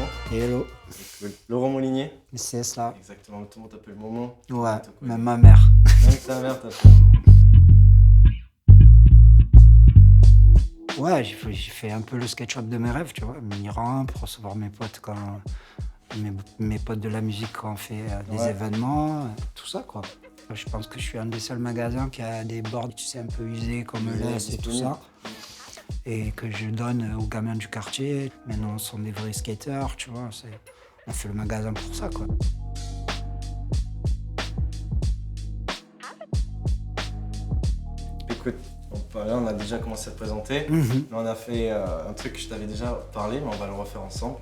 Momo. Hello, Cool. Laurent Molinier. c'est ça. Exactement, tout le monde t'appelle Momo. Ouais, Tout cool. même ma mère. Même ta mère t'appelle. Ouais, j'ai fait un peu le SketchUp de mes rêves, tu vois. Mini-ramp pour recevoir mes potes mes potes de la musique quand on fait des Ouais. événements, tout ça, quoi. Je pense que je suis un des seuls magasins qui a des boards, tu sais, un peu usés comme Usés, l'Est et tout disponibles. ça. Et que je donne aux gamins du quartier. Maintenant, ce sont des vrais skateurs, tu vois. On a fait le magasin pour ça, quoi. Écoute, là on a déjà commencé à te présenter. Mhm. Mais on a fait un truc que je t'avais déjà parlé, mais on va le refaire ensemble.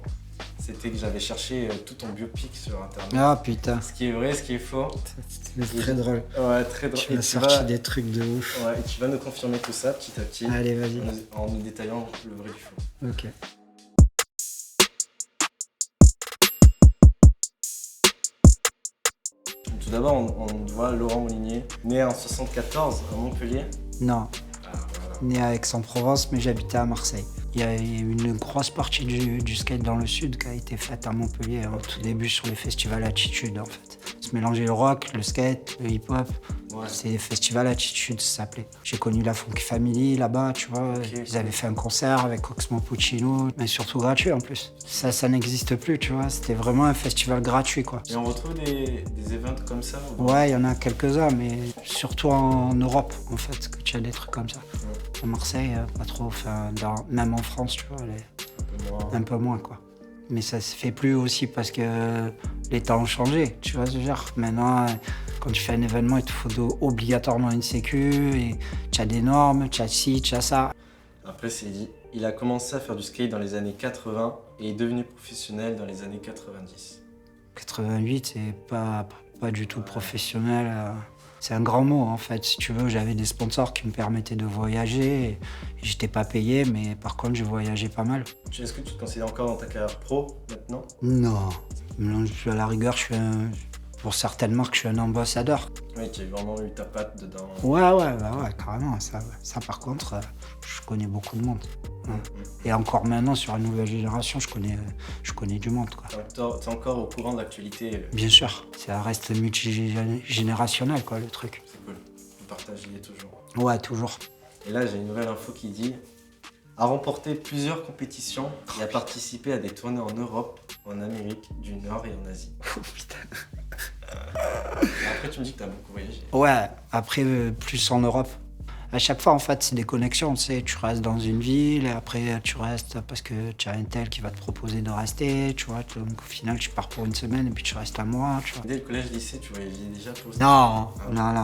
C'était que j'avais cherché tout ton biopic sur internet. Ah putain, Ce qui est vrai, ce qui est faux. c'est très drôle. Ouais, très drôle. Tu m'as sorti des trucs de ouf. Ouais, et tu vas nous confirmer tout ça petit à petit. Allez, vas-y. En nous détaillant le vrai du faux. Ok. Tout d'abord, on te voit Laurent Molinier, né en 74 à Montpellier. Non, Ah, voilà. né à Aix-en-Provence, mais j'habitais à Marseille. Il y a eu une grosse partie du skate dans le sud qui a été faite à Montpellier, au tout début sur les festivals Attitude, en fait. Se mélanger le rock, le skate, le hip-hop. Ouais. C'est Festival Attitude, ça s'appelait. J'ai connu la Funky Family là-bas, tu vois. Ils avaient fait un concert avec Oxmo Puccino, mais surtout gratuit en plus. Ça n'existe plus, tu vois. C'était vraiment un festival gratuit, quoi. Et on retrouve des events comme ça ou... Ouais, il y en a quelques-uns, mais surtout en Europe, en fait, que tu as des trucs comme ça. À Marseille, pas trop. Enfin, même en France, tu vois, un peu moins, quoi. Mais ça se fait plus aussi parce que les temps ont changé, tu vois ce genre. Maintenant, quand tu fais un événement, il te faut obligatoirement une sécu, et tu as des normes, tu as ci, tu as ça. Après, c'est dit, il a commencé à faire du skate dans les années 80 et est devenu professionnel dans les années 90. 88, c'est pas du tout professionnel. C'est un grand mot, en fait. Si tu veux, j'avais des sponsors qui me permettaient de voyager. Et j'étais pas payé, mais par contre, je voyageais pas mal. Est-ce que tu te considères encore dans ta carrière pro maintenant? Non. À la rigueur, pour certaines marques, je suis un ambassadeur. Oui, tu as vraiment eu ta patte dedans. Ouais, carrément. Ça par contre, je connais beaucoup de monde. Ouais. Et encore maintenant, sur la nouvelle génération, je connais du monde, quoi. T'es encore au courant de l'actualité. Bien sûr, ça reste multigénérationnel, quoi, le truc. C'est cool. Le partage y est toujours. Ouais, toujours. Et là, j'ai une nouvelle info qui dit a remporté plusieurs compétitions et a participé à des tournées en Europe, en Amérique du Nord et en Asie. Oh putain. Après, tu me dis que t'as beaucoup voyagé. Ouais, après, plus en Europe. À chaque fois, en fait, c'est des connexions, tu sais. Tu restes dans une ville, et après, tu restes parce que tu as un tel qui va te proposer de rester, tu vois. Donc, au final, tu pars pour une semaine et puis tu restes un mois, tu vois. Dès le collège, lycée, tu voyageais déjà pour Non,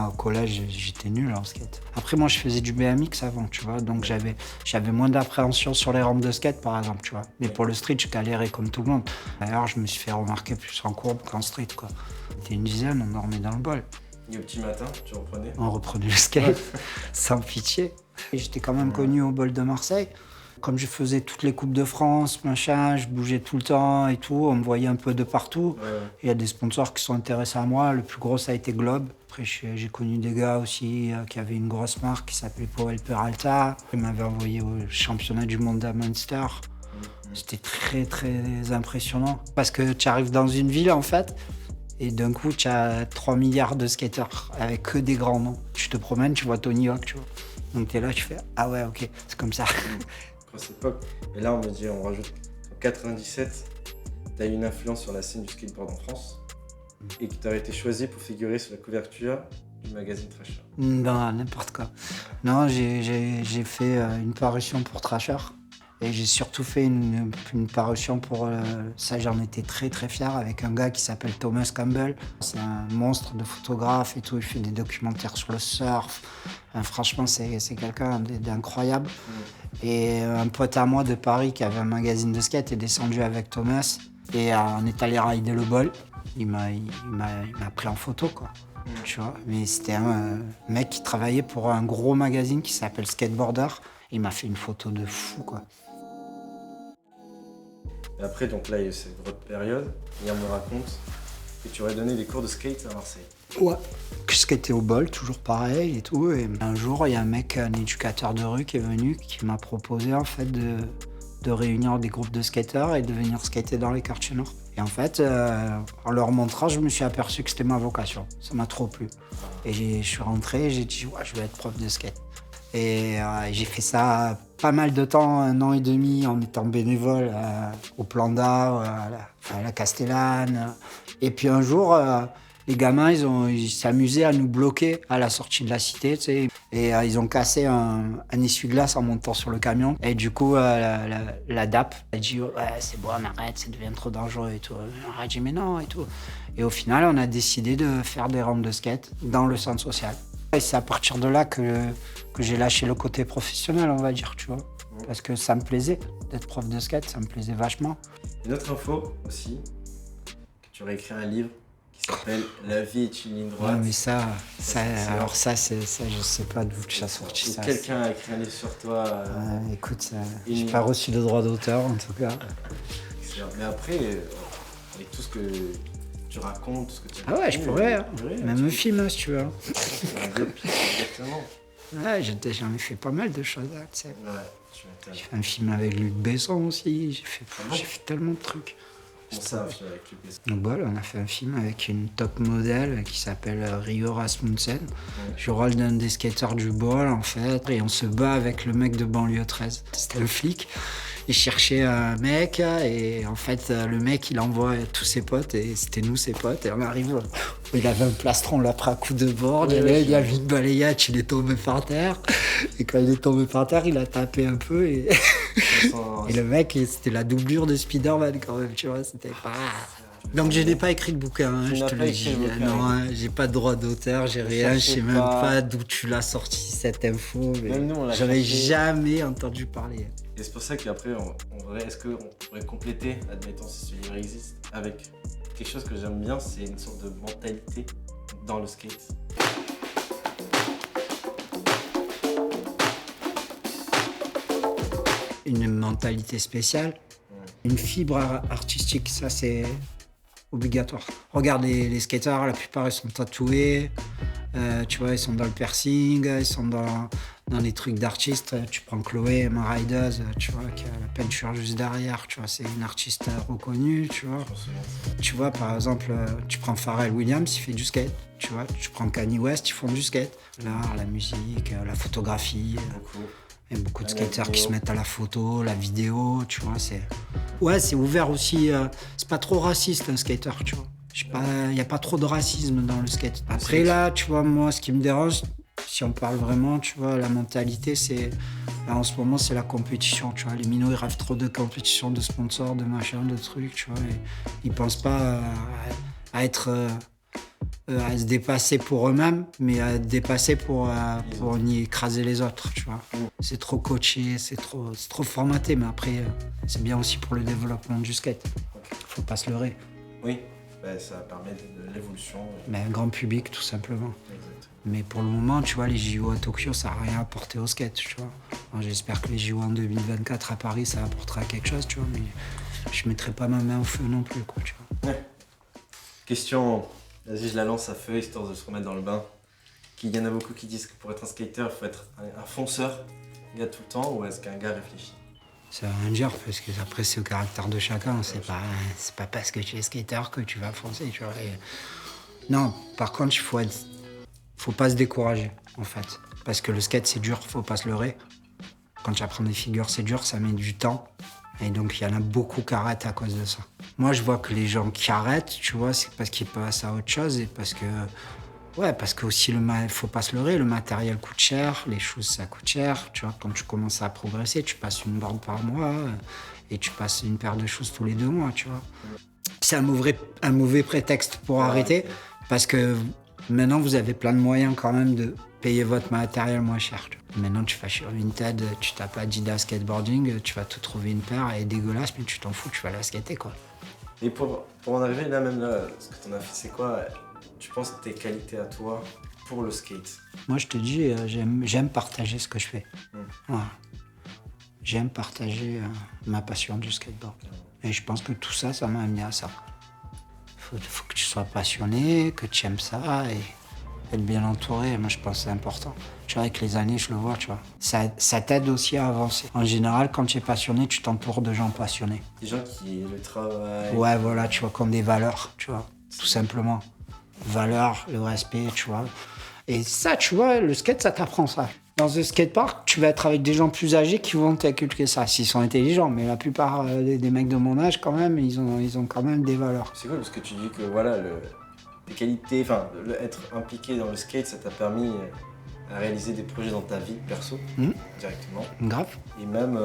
au collège, j'étais nul en skate. Après, moi, je faisais du BMX avant, tu vois. Donc, j'avais moins d'appréhension sur les rampes de skate, par exemple, tu vois. Mais pour le street, je galérais comme tout le monde. D'ailleurs, je me suis fait remarquer plus en courbe qu'en street, quoi. On était une dizaine, on dormait dans le bol. Et au petit matin, tu reprenais? On reprenait le skate, sans pitié. Et j'étais quand même connu au bol de Marseille. Comme je faisais toutes les Coupes de France, machin, je bougeais tout le temps et tout, on me voyait un peu de partout. Ouais. Il y a des sponsors qui sont intéressés à moi. Le plus gros, ça a été Globe. Après, j'ai connu des gars aussi qui avaient une grosse marque qui s'appelait Powell Peralta. Ils m'avaient envoyé au championnat du monde à Munster. C'était très, très impressionnant. Parce que tu arrives dans une ville, en fait, et d'un coup, tu as 3 milliards de skateurs avec que des grands noms. Tu te promènes, tu vois Tony Hawk, tu vois. Donc t'es là, tu fais « Ah ouais, ok, c'est comme ça. » Grosse époque. Et là, on rajoute en 97, tu as eu une influence sur la scène du skateboard en France et que tu as été choisi pour figurer sur la couverture du magazine Thrasher. Non, n'importe quoi. Non, j'ai fait une parution pour Thrasher. Et j'ai surtout fait une parution pour... ça, j'en étais très très fier, avec un gars qui s'appelle Thomas Campbell. C'est un monstre de photographe et tout, il fait des documentaires sur le surf. Franchement, c'est quelqu'un d'incroyable. Et un pote à moi de Paris qui avait un magazine de skate est descendu avec Thomas. Et on est allé rider le bol. Il m'a pris en photo, quoi. Tu vois, mais c'était un mec qui travaillait pour un gros magazine qui s'appelle Skateboarder. Il m'a fait une photo de fou, quoi. Et après, donc là, il y a eu cette grosse période, et on me raconte que tu aurais donné des cours de skate à Marseille. Ouais. Que je skatais au bol, toujours pareil et tout. Et un jour, il y a un éducateur de rue qui est venu, qui m'a proposé en fait de réunir des groupes de skateurs et de venir skater dans les quartiers nord. Et en fait, en leur montrant, je me suis aperçu que c'était ma vocation. Ça m'a trop plu. Et je suis rentré et j'ai dit, ouais, je vais être prof de skate. Et j'ai fait ça pas mal de temps, 1 an et demi, en étant bénévole au Planda, à la Castellane. Et puis un jour, les gamins, ils s'amusaient à nous bloquer à la sortie de la cité, tu sais. Et ils ont cassé un essuie-glace en montant sur le camion. Et du coup, la DAP a dit, ouais, c'est bon, on arrête, ça devient trop dangereux et tout. On a dit, mais non, et tout. Et au final, on a décidé de faire des rampes de skate dans le centre social. Et c'est à partir de là que j'ai lâché le côté professionnel, on va dire, tu vois. Parce que ça me plaisait d'être prof de skate, ça me plaisait vachement. Une autre info aussi, que tu aurais écrit un livre qui s'appelle La vie est une ligne droite. Ouais, mais ça, je sais pas d'où tu as sorti ça. Quelqu'un a écrit un livre sur toi. Écoute, j'ai pas reçu de droit d'auteur en tout cas. Mais après, avec tout ce que tu racontes, tout ce que tu as Ah ouais, je pourrais, hein. Même un film, si tu veux. Exactement. Ouais, j'en ai fait pas mal de choses, là, tu sais. Ouais, tu m'étonnes. J'ai fait un film avec Luc Besson aussi, j'ai fait tellement de trucs. Comment ça, un film avec Luc Besson? Donc voilà, on a fait un film avec une top modèle qui s'appelle Rio Rasmussen. Je rôle d'un des skateurs du bol, en fait, et on se bat avec le mec de banlieue 13. C'était un flic. Il cherchait un mec et en fait le mec il envoie tous ses potes et c'était nous ses potes et on arrive, il avait un plastron, on l'a pris à coup de board, il y avait une balayette, il est tombé par terre et quand il est tombé par terre il a tapé un peu et, et le mec c'était la doublure de Spider-Man quand même, tu vois, c'était pas... Donc je n'ai pas écrit le bouquin, hein, je te le dis. Non, hein, j'ai pas de droit d'auteur, j'ai rien, je sais même pas d'où tu l'as sorti cette info. Mais j'en ai jamais entendu parler. Et c'est pour ça qu'après, est-ce qu'on pourrait compléter, admettons si ce livre existe, avec quelque chose que j'aime bien, c'est une sorte de mentalité dans le skate. Une mentalité spéciale, une fibre artistique, ça c'est obligatoire. Regarde les skateurs, la plupart ils sont tatoués, tu vois, ils sont dans le piercing, ils sont dans les trucs d'artistes. Tu prends Chloé, Emma Riders, tu vois, qui a la peinture juste derrière, tu vois, c'est une artiste reconnue, tu vois. Tu vois, par exemple, tu prends Pharrell Williams, il fait du skate, tu vois. Tu prends Kanye West, ils font du skate. L'art, la musique, la photographie. Il y a beaucoup de skateurs qui se mettent à la photo, la vidéo, tu vois, c'est ouvert aussi, c'est pas trop raciste un skater, tu vois. Il n'y a pas trop de racisme dans le skate. Après là, tu vois, moi, ce qui me dérange, si on parle vraiment, tu vois, la mentalité, c'est... Là, en ce moment, c'est la compétition, tu vois. Les minots, ils rêvent trop de compétition, de sponsors, de machin, de trucs, tu vois. Et ils pensent pas à être... à se dépasser pour eux-mêmes, mais à se dépasser pour y écraser les autres, tu vois. C'est trop coaché, c'est trop formaté, mais après, c'est bien aussi pour le développement du skate. Faut pas se leurrer. Oui, ça permet de l'évolution. Mais un grand public, tout simplement. Exact. Mais pour le moment, tu vois, les JO à Tokyo, ça n'a rien apporté au skate, tu vois. Alors, j'espère que les JO en 2024 à Paris, ça apportera quelque chose, tu vois, mais je mettrai pas ma main au feu non plus, quoi, tu vois. Ouais. Question... Vas-y, je la lance à feu, histoire de se remettre dans le bain. Il y en a beaucoup qui disent que pour être un skater, il faut être un fonceur, un gars tout le temps, ou est-ce qu'un gars réfléchit? Ça veut rien dire, parce que après, c'est au caractère de chacun. C'est pas parce que tu es skater que tu vas foncer, tu vois. Non, par contre, faut pas se décourager, en fait. Parce que le skate, c'est dur, faut pas se leurrer. Quand tu apprends des figures, c'est dur, ça met du temps. Et donc, il y en a beaucoup qui arrêtent à cause de ça. Moi, je vois que les gens qui arrêtent, tu vois, c'est parce qu'ils passent à autre chose et parce que... Ouais, parce que aussi, faut pas se leurrer, le matériel coûte cher, les choses, ça coûte cher. Tu vois, quand tu commences à progresser, tu passes une borne par mois et tu passes une paire de choses tous les 2 mois, tu vois. C'est un mauvais prétexte pour arrêter parce que maintenant, vous avez plein de moyens quand même de payer votre matériel moins cher. Maintenant, tu vas sur Vinted, tu tapes Adidas Skateboarding, tu vas te trouver une paire, elle est dégueulasse, mais tu t'en fous, tu vas la skater, quoi. Et pour en arriver là, même là, ce que t'en as fait, c'est quoi, tu penses, tes qualités à toi pour le skate? Moi, je te dis, j'aime partager ce que je fais. Voilà. J'aime partager ma passion du skateboard. Et je pense que tout ça, ça m'a amené à ça. Faut que tu sois passionné, que tu aimes ça être bien entouré, moi je pense que c'est important. Tu vois, avec les années, je le vois, tu vois. Ça t'aide aussi à avancer. En général, quand tu es passionné, tu t'entoures de gens passionnés. Des gens qui le travail. Ouais, voilà, tu vois, comme des valeurs, tu vois, tout simplement. Valeurs, le respect, tu vois. Et ça, tu vois, le skate, ça t'apprend ça. Dans un skatepark, tu vas être avec des gens plus âgés qui vont t'inculquer ça, s'ils sont intelligents. Mais la plupart des mecs de mon âge, quand même, ils ont quand même des valeurs. C'est cool parce que tu dis que voilà, tes qualités, enfin, être impliqué dans le skate, ça t'a permis à réaliser des projets dans ta vie perso, directement. Grave. Et même,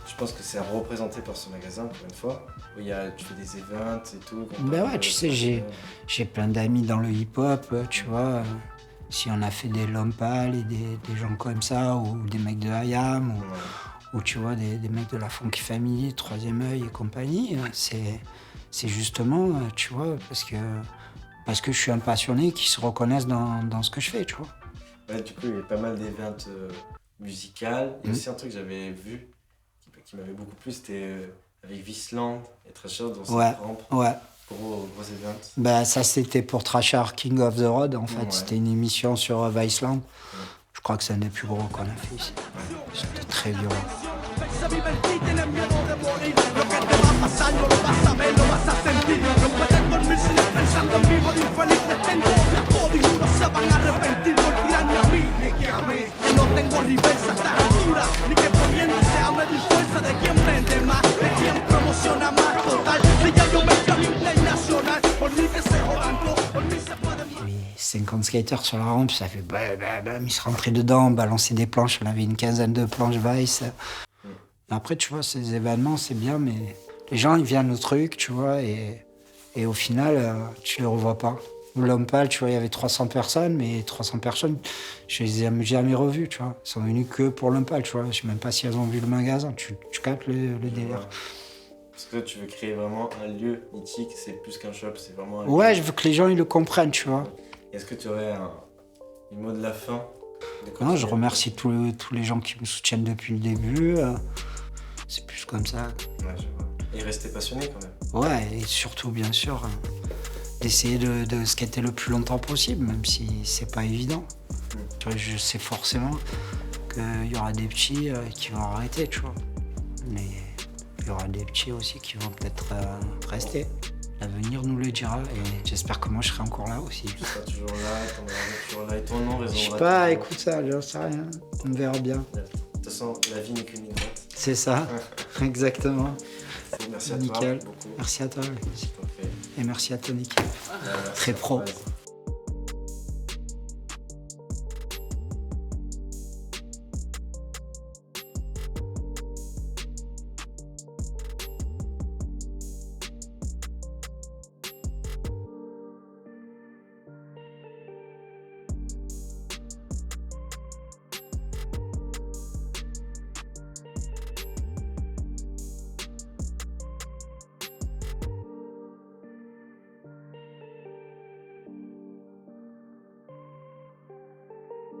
je pense que c'est représenté par ce magasin, encore une fois, où tu fais des events et tout. Ben ouais, tu sais, j'ai plein d'amis dans le hip-hop, tu vois. Si on a fait des Lompal et des gens comme ça, ou des mecs de IAM, ou tu vois, des mecs de la Funky Family, Troisième Œil et compagnie, c'est justement, tu vois, parce que je suis un passionné qui se reconnaissent dans ce que je fais, tu vois. Ouais, du coup, il y a pas mal d'événements musicales. Il y a aussi un truc que j'avais vu, qui m'avait beaucoup plu, c'était avec Visland et Thrasher dans cette rampe. Ouais. Gros event. Ben, ça, c'était pour Thrasher King of the Road, en fait. Ouais. C'était une émission sur Viceland. Je crois que c'est un des plus gros qu'on a fait ici. C'était très violent. Et 50 skaters sur la rampe, ça fait bam, ils se rentraient dedans, balançaient des planches, on avait une quinzaine de planches Vice. Après, tu vois, ces événements, c'est bien, mais les gens, ils viennent au truc, tu vois, et au final, tu les revois pas. L'Ompal, tu vois, il y avait 300 personnes, mais 300 personnes, je les ai jamais revues, tu vois. Ils sont venus que pour l'Ompal, tu vois. Je sais même pas si elles ont vu le magasin, tu captes le délire. Parce que tu veux créer vraiment un lieu mythique, c'est plus qu'un shop, c'est vraiment un lieu. Ouais, je veux que les gens, ils le comprennent, tu vois. Est-ce que tu aurais un mot de la fin? Non, je remercie tous les gens qui me soutiennent depuis le début. C'est plus comme ça. Ouais, je vois. Et rester passionné quand même. Ouais, et surtout, bien sûr, d'essayer de skater le plus longtemps possible, même si c'est pas évident. Tu vois, je sais forcément qu'il y aura des petits qui vont arrêter, tu vois. Mais il y aura des petits aussi qui vont peut-être rester. L'avenir nous le dira et j'espère que moi je serai encore là aussi. Tu seras toujours là, ton nom toujours là et ton nom résonnera. Je sais pas, écoute ça, j'en sais rien. On verra bien. De toute façon, la vie n'est qu'une ligne droite. C'est ça, exactement. Merci à Nickel. toi beaucoup. Merci à toi. C'est parfait. Et merci à ton équipe. Très pro.